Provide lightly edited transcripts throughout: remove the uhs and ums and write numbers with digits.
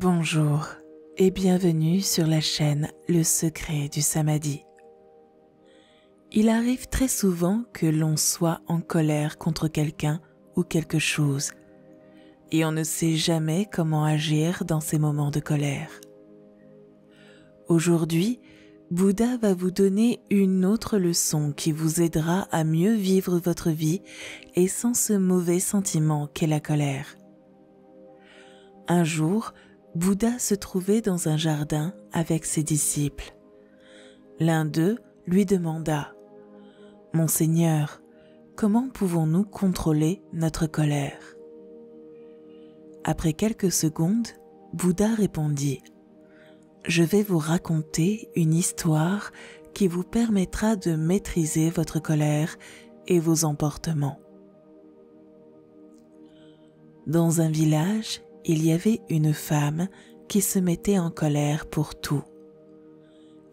Bonjour et bienvenue sur la chaîne Le Secret du Samadhi. Il arrive très souvent que l'on soit en colère contre quelqu'un ou quelque chose et on ne sait jamais comment agir dans ces moments de colère. Aujourd'hui, Bouddha va vous donner une autre leçon qui vous aidera à mieux vivre votre vie et sans ce mauvais sentiment qu'est la colère. Un jour, Bouddha se trouvait dans un jardin avec ses disciples. L'un d'eux lui demanda « Monseigneur, comment pouvons-nous contrôler notre colère ?» Après quelques secondes, Bouddha répondit « Je vais vous raconter une histoire qui vous permettra de maîtriser votre colère et vos emportements. » Dans un village, il y avait une femme qui se mettait en colère pour tout.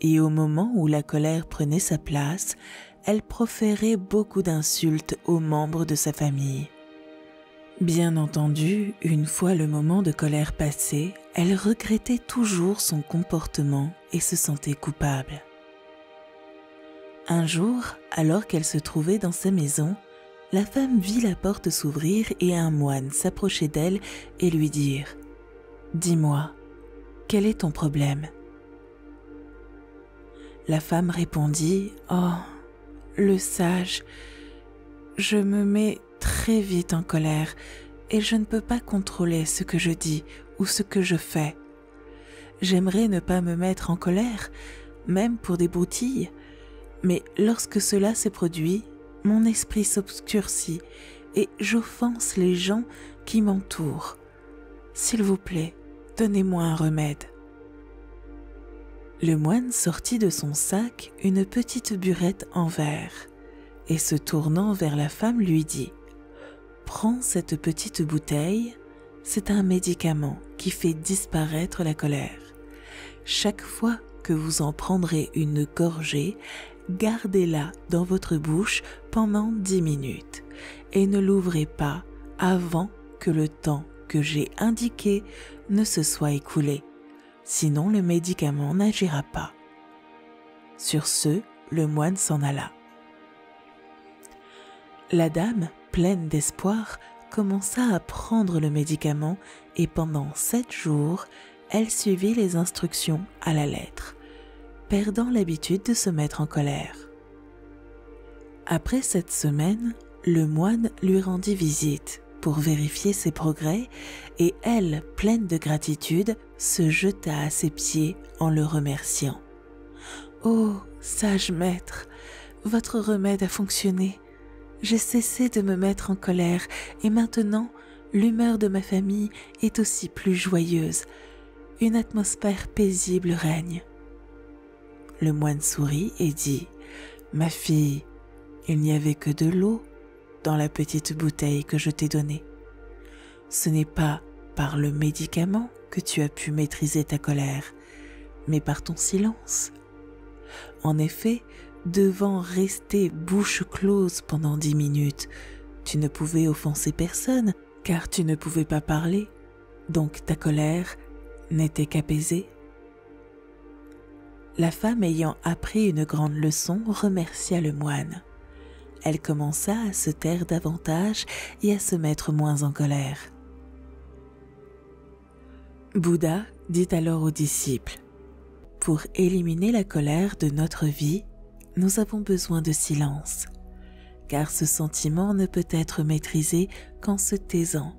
Et au moment où la colère prenait sa place, elle proférait beaucoup d'insultes aux membres de sa famille. Bien entendu, une fois le moment de colère passé, elle regrettait toujours son comportement et se sentait coupable. Un jour, alors qu'elle se trouvait dans sa maison, la femme vit la porte s'ouvrir et un moine s'approcher d'elle et lui dire « Dis-moi, quel est ton problème ?» La femme répondit « Oh, le sage, je me mets très vite en colère et je ne peux pas contrôler ce que je dis ou ce que je fais. J'aimerais ne pas me mettre en colère, même pour des broutilles, mais lorsque cela se produit, mon esprit s'obscurcit et j'offense les gens qui m'entourent. S'il vous plaît, donnez-moi un remède. » Le moine sortit de son sac une petite burette en verre et se tournant vers la femme lui dit « Prends cette petite bouteille, c'est un médicament qui fait disparaître la colère. Chaque fois que vous en prendrez une gorgée, gardez-la dans votre bouche pendant 10 minutes et ne l'ouvrez pas avant que le temps que j'ai indiqué ne se soit écoulé. Sinon le médicament n'agira pas. » Sur ce, le moine s'en alla. La dame, pleine d'espoir, commença à prendre le médicament et pendant 7 jours, elle suivit les instructions à la lettre, perdant l'habitude de se mettre en colère. Après cette semaine, le moine lui rendit visite pour vérifier ses progrès et elle, pleine de gratitude, se jeta à ses pieds en le remerciant. « Oh, sage maître, votre remède a fonctionné. J'ai cessé de me mettre en colère et maintenant, l'humeur de ma famille est aussi plus joyeuse. Une atmosphère paisible règne. » Le moine sourit et dit « Ma fille, il n'y avait que de l'eau dans la petite bouteille que je t'ai donnée. Ce n'est pas par le médicament que tu as pu maîtriser ta colère, mais par ton silence. En effet, devant rester bouche close pendant 10 minutes, tu ne pouvais offenser personne car tu ne pouvais pas parler, donc ta colère n'était qu'apaisée. » La femme ayant appris une grande leçon remercia le moine. Elle commença à se taire davantage et à se mettre moins en colère. Bouddha dit alors aux disciples « Pour éliminer la colère de notre vie, nous avons besoin de silence, car ce sentiment ne peut être maîtrisé qu'en se taisant,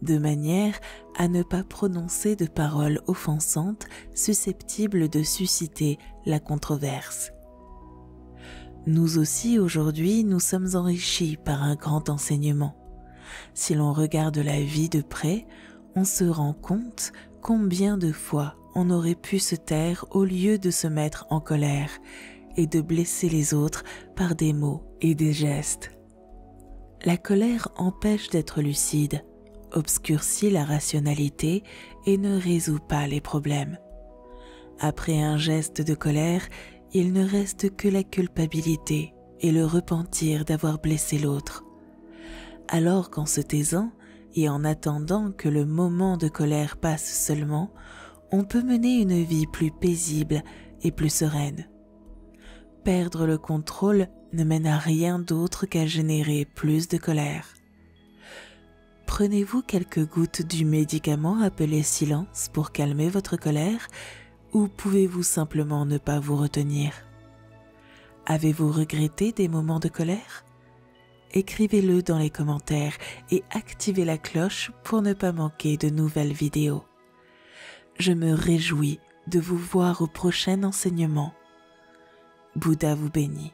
de manière à ne pas prononcer de paroles offensantes susceptibles de susciter la controverse. Nous aussi aujourd'hui nous sommes enrichis par un grand enseignement. Si l'on regarde la vie de près, on se rend compte combien de fois on aurait pu se taire au lieu de se mettre en colère et de blesser les autres par des mots et des gestes. La colère empêche d'être lucide, obscurcit la rationalité et ne résout pas les problèmes. Après un geste de colère, il ne reste que la culpabilité et le repentir d'avoir blessé l'autre. Alors qu'en se taisant, et en attendant que le moment de colère passe seulement, on peut mener une vie plus paisible et plus sereine. Perdre le contrôle ne mène à rien d'autre qu'à générer plus de colère. Prenez-vous quelques gouttes du médicament appelé silence pour calmer votre colère ou pouvez-vous simplement ne pas vous retenir? Avez-vous regretté des moments de colère? Écrivez-le dans les commentaires et activez la cloche pour ne pas manquer de nouvelles vidéos. Je me réjouis de vous voir au prochain enseignement. Bouddha vous bénit.